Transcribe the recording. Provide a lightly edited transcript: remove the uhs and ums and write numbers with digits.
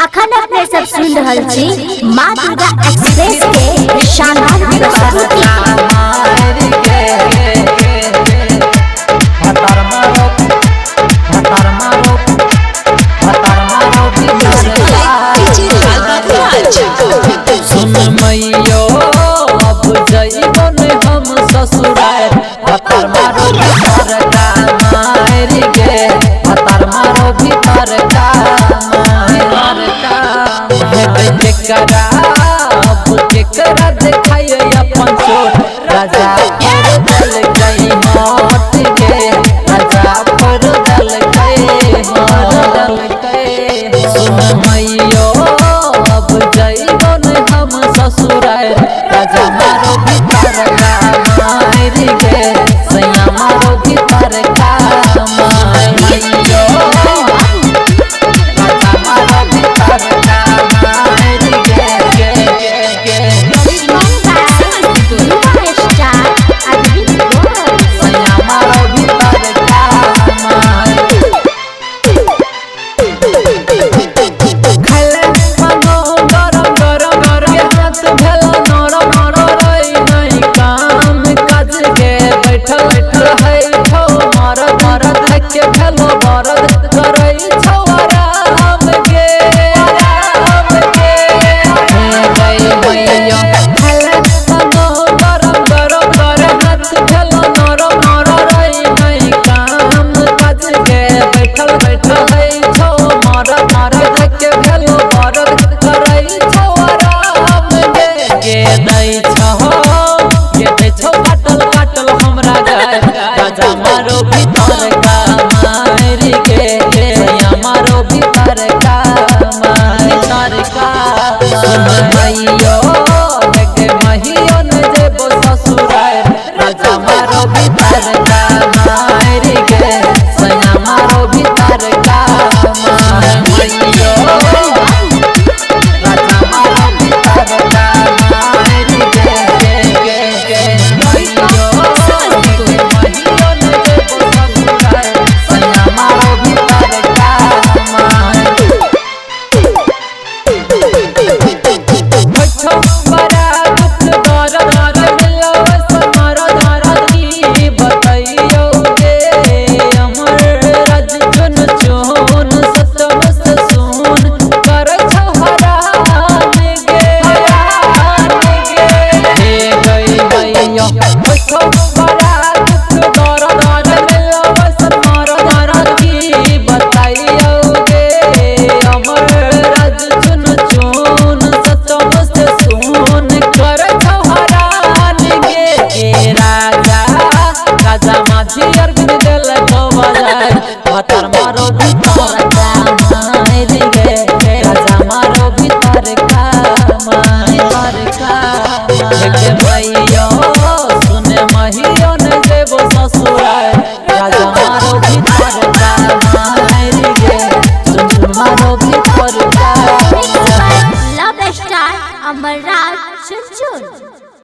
अखन अपने सब सुन रहल छी माँ दुर्गा एक्सप्रेस के शानदार प्रस्तुति। सुन मैयो अब जइबन हम ससुराल हतर मारो भीतर का मार गे हतर मारो भीतर का मार का केकरा अब केकरा देखाइए अपन चोट राजा पर दल गई मौत गे राजा पर दल गई सुन मैया